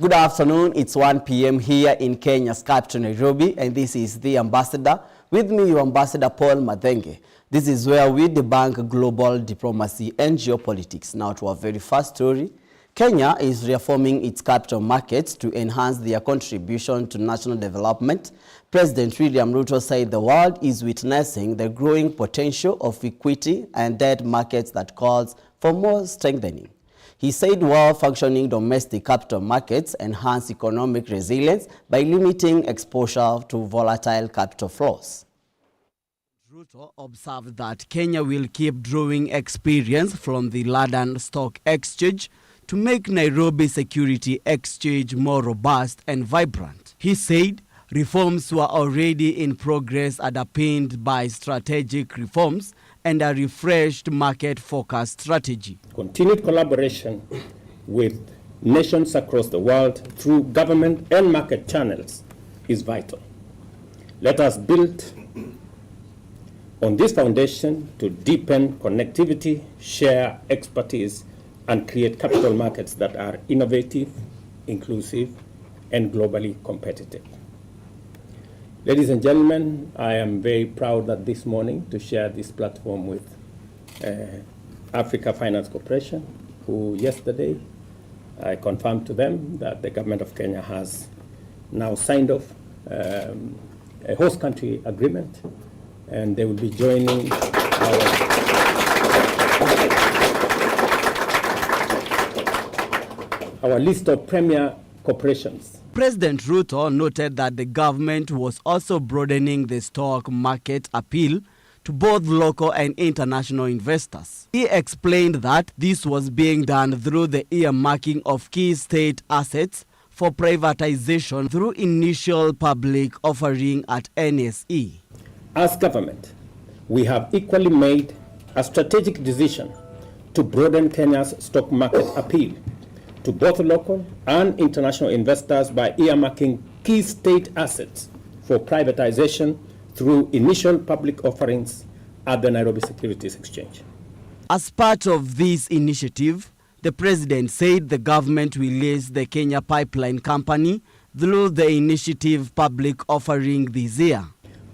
Good afternoon. It's 1 p.m. here in Kenya's capital, Nairobi, and this is The Ambassador. With me, your Ambassador Paul Mathenge. This is where we debunk global diplomacy and geopolitics. Now to our very first story. Kenya is reforming its capital markets to enhance their contribution to national development. President William Ruto said the world is witnessing the growing potential of equity and debt markets that calls for more strengthening. He said well-functioning domestic capital markets enhance economic resilience by limiting exposure to volatile capital flows. Ruto observed that Kenya will keep drawing experience from the London Stock Exchange to make Nairobi Security Exchange more robust and vibrant. He said reforms were already in progress, underpinned by strategic reforms and a refreshed market-focused strategy. Continued collaboration with nations across the world through government and market channels is vital. Let us build on this foundation to deepen connectivity, share expertise, and create capital markets that are innovative, inclusive, and globally competitive. Ladies and gentlemen, I am very proud that this morning to share this platform with Africa Finance Corporation, who yesterday I confirmed to them that the government of Kenya has now signed off a host country agreement, and they will be joining our list of premier corporations. President Ruto noted that the government was also broadening the stock market appeal to both local and international investors. He explained that this was being done through the earmarking of key state assets for privatization through initial public offering at NSE. As government, we have equally made a strategic decision to broaden Kenya's stock market appeal to both local and international investors by earmarking key state assets for privatization through initial public offerings at the Nairobi Securities Exchange. As part of this initiative, the president said the government will list the Kenya Pipeline Company through the initiative public offering this year.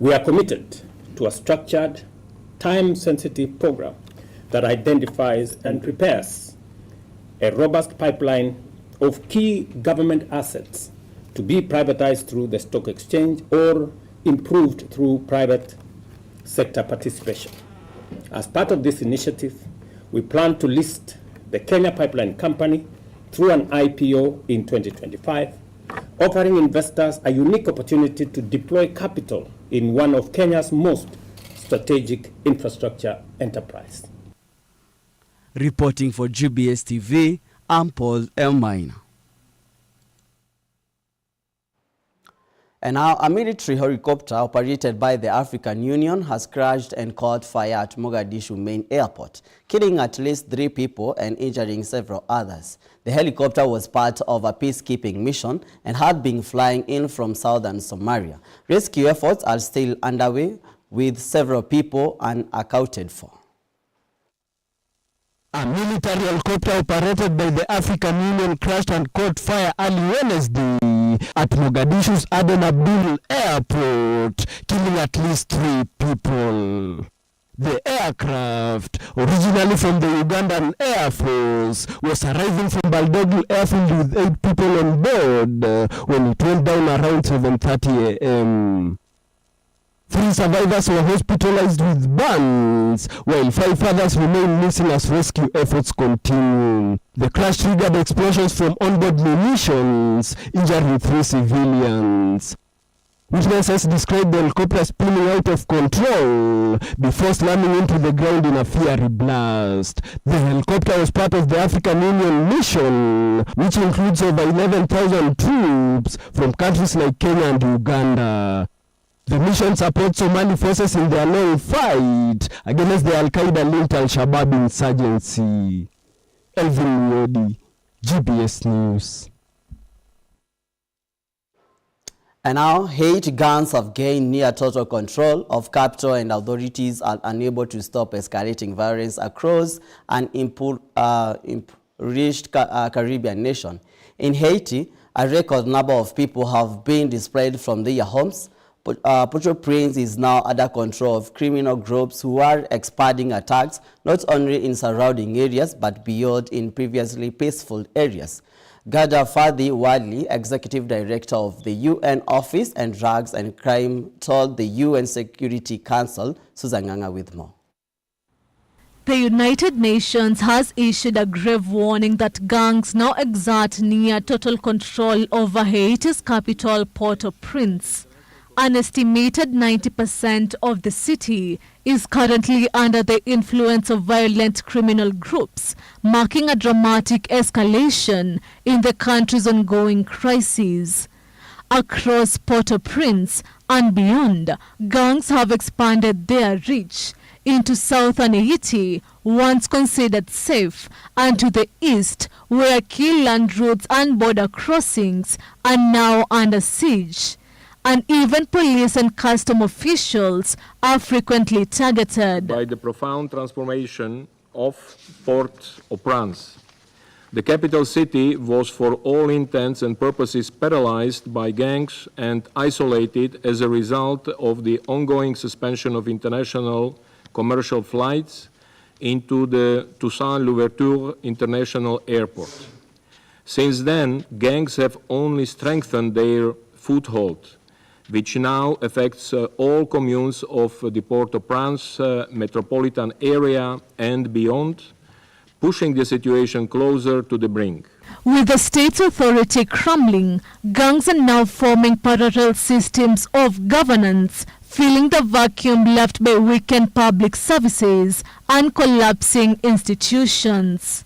We are committed to a structured, time-sensitive program that identifies and prepares a robust pipeline of key government assets to be privatized through the stock exchange or improved through private sector participation. As part of this initiative, we plan to list the Kenya Pipeline Company through an IPO in 2025, offering investors a unique opportunity to deploy capital in one of Kenya's most strategic infrastructure enterprise. Reporting for GBS TV, I'm Paul Elmina. And now, a military helicopter operated by the African Union has crashed and caught fire at Mogadishu main airport, killing at least 3 people and injuring several others. The helicopter was part of a peacekeeping mission and had been flying in from southern Somalia. Rescue efforts are still underway, with several people unaccounted for. A military helicopter operated by the African Union crashed and caught fire early Wednesday at Mogadishu's Aden Abdul Airport, killing at least 3 people. The aircraft, originally from the Ugandan Air Force, was arriving from Baldoglu Airfield with 8 people on board when it went down around 7:30 a.m. 3 survivors were hospitalized with burns, while 5 others remain missing as rescue efforts continue. The crash triggered explosions from onboard munitions, injuring 3 civilians. Witnesses described the helicopter spinning out of control before slamming into the ground in a fiery blast. The helicopter was part of the African Union mission, which includes over 11,000 troops from countries like Kenya and Uganda. The mission supports Somali forces in their long fight against the Al-Qaeda-linked Al-Shabaab insurgency. Elvin Wodi, GBS News. And now, Haiti gangs have gained near total control of capital, and authorities are unable to stop escalating violence across an impoverished Caribbean nation. In Haiti, A record number of people have been displaced from their homes. Port-au-Prince is now under control of criminal groups who are expanding attacks not only in surrounding areas but beyond in previously peaceful areas. Gada Fadi Wadley, Executive Director of the UN Office on Drugs and Crime, told the UN Security Council. Susan Nganga with more. The United Nations has issued a grave warning that gangs now exert near total control over Haiti's capital, Port-au-Prince. An estimated 90% of the city is currently under the influence of violent criminal groups, marking a dramatic escalation in the country's ongoing crises. Across Port-au-Prince and beyond, gangs have expanded their reach into southern Haiti, once considered safe, and to the east, where key land routes and border crossings are now under siege. And even police and custom officials are frequently targeted. By the profound transformation of Port-au-Prince, the capital city was for all intents and purposes paralyzed by gangs and isolated as a result of the ongoing suspension of international commercial flights into the Toussaint Louverture International Airport. Since then, gangs have only strengthened their foothold, which now affects all communes of the Port-au-Prince metropolitan area and beyond, pushing the situation closer to the brink. With the state's authority crumbling, gangs are now forming parallel systems of governance, filling the vacuum left by weakened public services and collapsing institutions.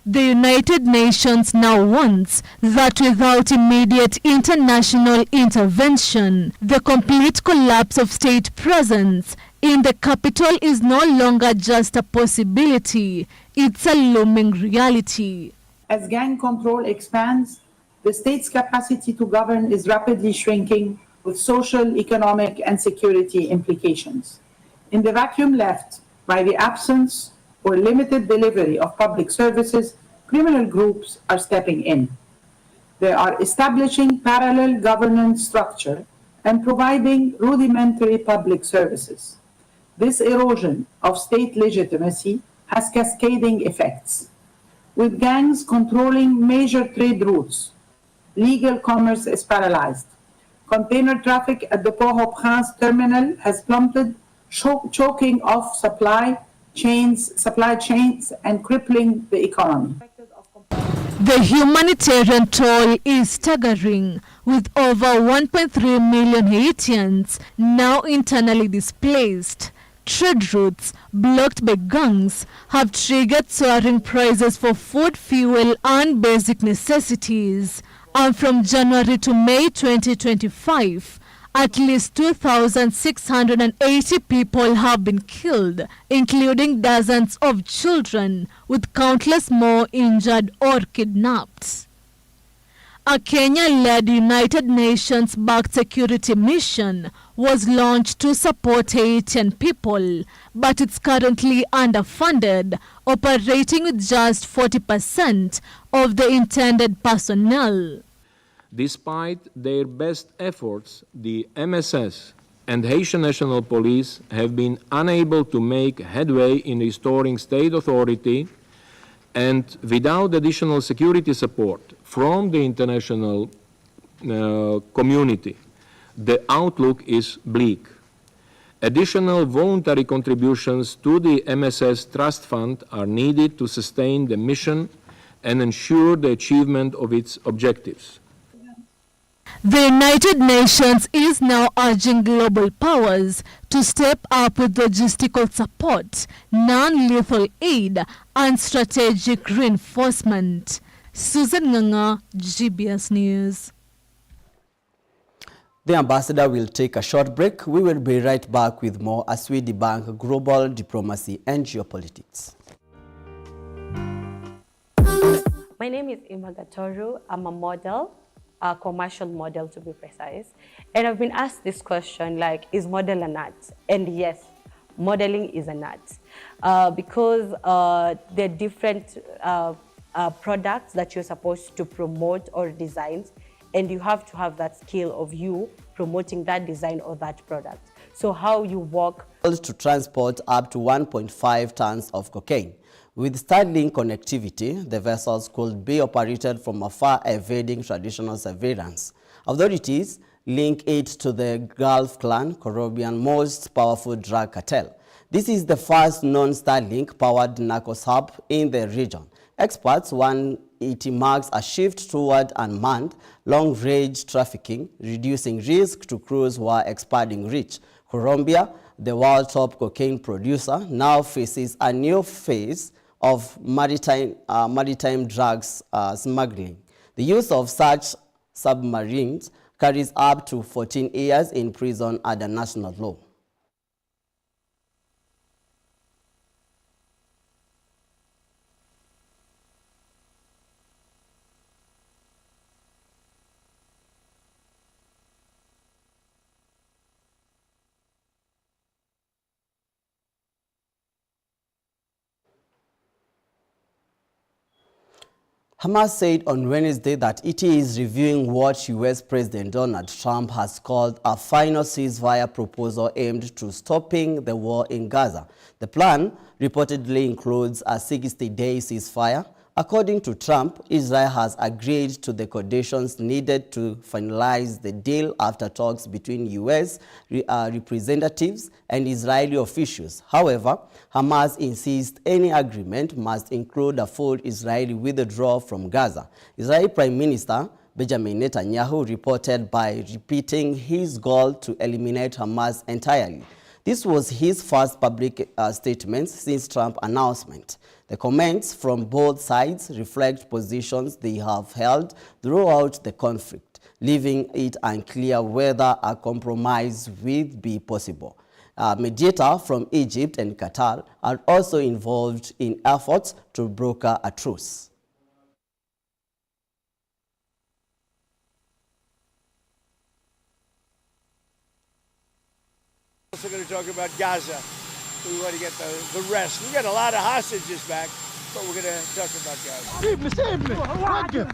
The United Nations now warns that without immediate international intervention, the complete collapse of state presence in the capital is no longer just a possibility, it's a looming reality. As gang control expands, the state's capacity to govern is rapidly shrinking with social, economic, and security implications. In the vacuum left by the absence or limited delivery of public services, criminal groups are stepping in. They are establishing parallel governance structure and providing rudimentary public services. This erosion of state legitimacy has cascading effects. With gangs controlling major trade routes, legal commerce is paralyzed. Container traffic at the Port-au-Prince terminal has plummeted, choking off supply chains and crippling the economy. The humanitarian toll is staggering, with over 1.3 million Haitians now internally displaced. Trade routes blocked by gangs have triggered soaring prices for food, fuel, and basic necessities. And from January to May 2025, at least 2,680 people have been killed, including dozens of children, with countless more injured or kidnapped. A Kenya-led United Nations-backed security mission was launched to support Haitian people, but it's currently underfunded, operating with just 40% of the intended personnel. Despite their best efforts, the MSS and Haitian National Police have been unable to make headway in restoring state authority, and without additional security support from the international community, the outlook is bleak. Additional voluntary contributions to the MSS Trust Fund are needed to sustain the mission and ensure the achievement of its objectives. The United Nations is now urging global powers to step up with logistical support, non-lethal aid, and strategic reinforcement. Susan Nganga, GBS News. The ambassador will take a short break. We will be right back with more as we debunk global diplomacy and geopolitics. My name is Ima Gatoru. I'm a model. A commercial model to be precise. And I've been asked this question, like, is model an art? And yes, modeling is an art. Because there are different products that you're supposed to promote or design, and you have to have that skill of you promoting that design or that product. So how you work to transport up to 1.5 tons of cocaine. With Starlink connectivity, the vessels could be operated from afar, evading traditional surveillance. Authorities link it to the Gulf Clan, Caribbean's most powerful drug cartel. This is the first non-Starlink-powered narcos hub in the region. Experts warn it marks a shift toward unmanned, long-range trafficking, reducing risk to crews while expanding reach. Colombia, the world's top cocaine producer, now faces a new phase of maritime drugs smuggling. The use of such submarines carries up to 14 years in prison under national law. Hamas said on Wednesday that it is reviewing what U.S. President Donald Trump has called a final ceasefire proposal aimed to stopping the war in Gaza. The plan reportedly includes a 60-day ceasefire. According to Trump, Israel has agreed to the conditions needed to finalize the deal after talks between U.S. representatives and Israeli officials. However, Hamas insists any agreement must include a full Israeli withdrawal from Gaza. Israeli Prime Minister Benjamin Netanyahu reported by repeating his goal to eliminate Hamas entirely. This was his first public statement since Trump's announcement. The comments from both sides reflect positions they have held throughout the conflict, leaving it unclear whether a compromise will be possible. Mediators from Egypt and Qatar are also involved in efforts to broker a truce. Also going to talk about Gaza. We want to get the rest. We got a lot of hostages back, but we're going to talk about Gaza. Save me!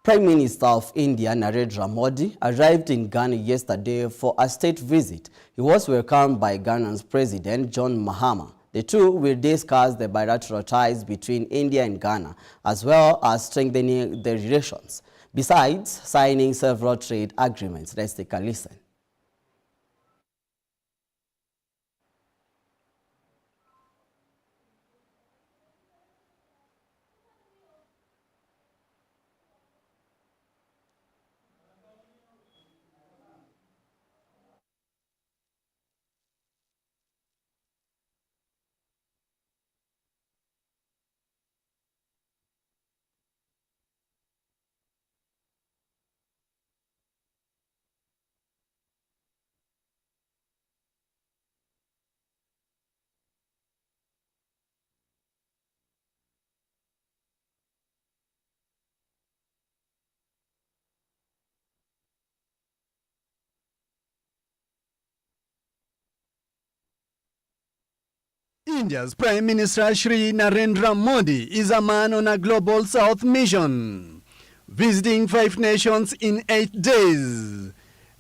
Prime Minister of India Narendra Modi arrived in Ghana yesterday for a state visit. He was welcomed by Ghana's President John Mahama. The two will discuss the bilateral ties between India and Ghana, as well as strengthening the relations, besides signing several trade agreements. Let's take a listen. India's Prime Minister Shri Narendra Modi is a man on a global South mission, visiting 5 nations in 8 days.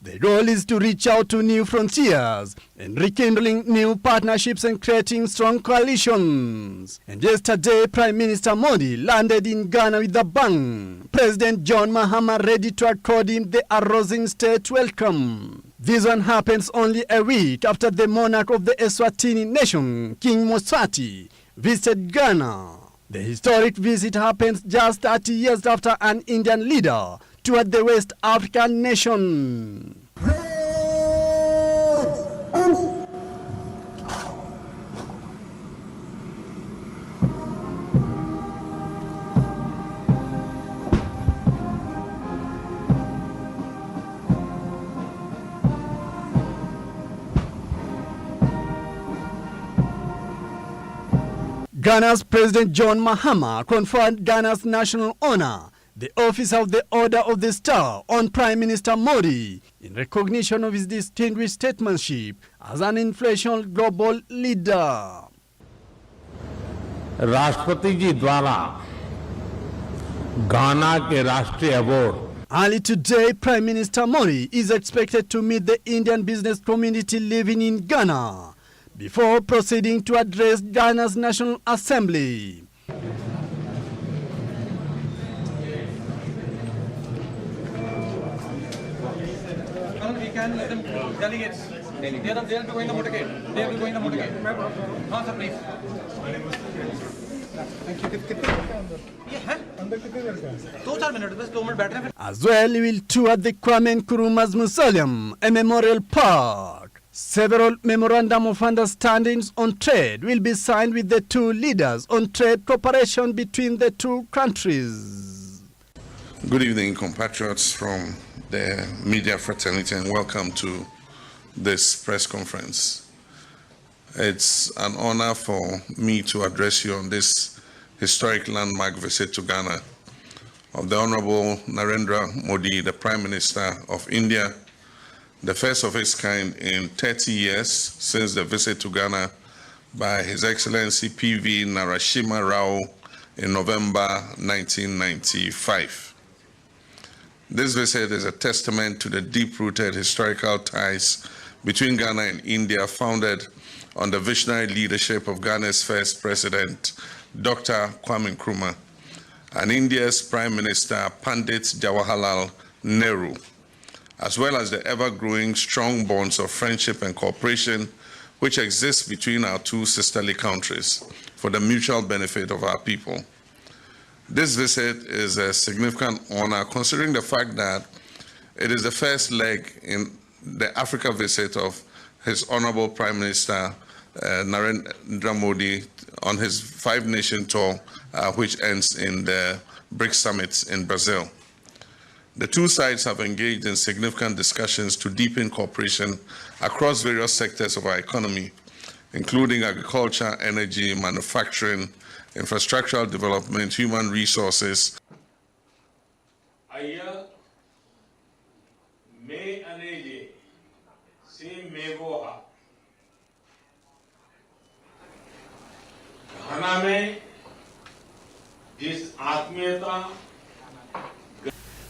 The goal is to reach out to new frontiers and rekindling new partnerships and creating strong coalitions. And yesterday, Prime Minister Modi landed in Ghana with a bang. President John Mahama ready to accord him the arousing state welcome. This one happens only a week after the monarch of the Eswatini nation, King Mswati, visited Ghana. The historic visit happens just 30 years after an Indian leader toured the West African nation. Ghana's President John Mahama conferred Ghana's national honor, the Office of the Order of the Star, on Prime Minister Modi in recognition of his distinguished statesmanship as an influential global leader. राष्ट्रपति जी द्वारा गाना के राष्ट्रीय award Early today, Prime Minister Modi is expected to meet the Indian business community living in Ghana before proceeding to address Ghana's National Assembly. We can let them delegates. They'll be going the motorcade. They'll be going the motorcade. हाँ sir, please. As well, he will tour the Kwame Nkrumah's Mausoleum, a memorial park. Several memorandum of understandings on trade will be signed with the two leaders on trade cooperation between the two countries. Good evening, compatriots from the media fraternity, and welcome to this press conference. It's an honor for me to address you on this historic landmark visit to Ghana of the Honorable Narendra Modi, the Prime Minister of India, the first of its kind in 30 years since the visit to Ghana by His Excellency P.V. Narasimha Rao in November 1995. This visit is a testament to the deep-rooted historical ties between Ghana and India, founded on the visionary leadership of Ghana's first president, Dr. Kwame Nkrumah, and India's Prime Minister, Pandit Jawaharlal Nehru, as well as the ever-growing strong bonds of friendship and cooperation which exist between our two sisterly countries for the mutual benefit of our people. This visit is a significant honor considering the fact that it is the first leg in the Africa visit of His Honorable Prime Minister Narendra Modi on his five-nation tour, which ends in the BRICS summit in Brazil. The two sides have engaged in significant discussions to deepen cooperation across various sectors of our economy, including agriculture, energy, manufacturing, infrastructural development, human resources.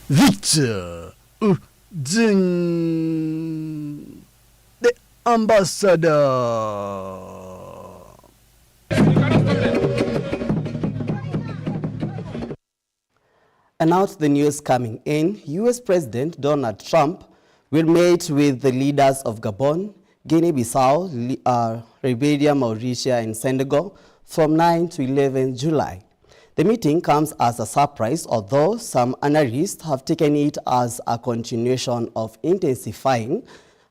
Victor Uding, the ambassador. And now to the news coming in. U.S. President Donald Trump will meet with the leaders of Gabon, Guinea-Bissau, Liberia, Mauritius, and Senegal from 9 to 11 July. The meeting comes as a surprise, although some analysts have taken it as a continuation of intensifying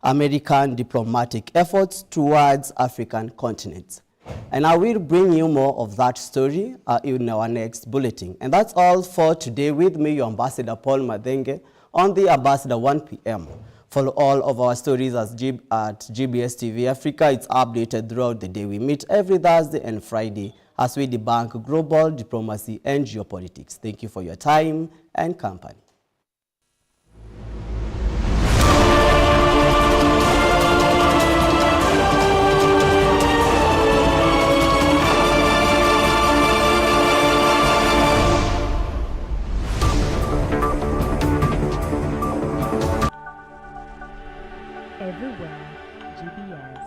American diplomatic efforts towards African continent. And I will bring you more of that story in our next bulletin. And that's all for today. With me, your Ambassador Paul Madenge on the Ambassador 1 p.m. Follow all of our stories at GBS TV Africa. It's updated throughout the day. We meet every Thursday and Friday as we debunk global diplomacy and geopolitics. Thank you for your time and company. Everywhere, GBS.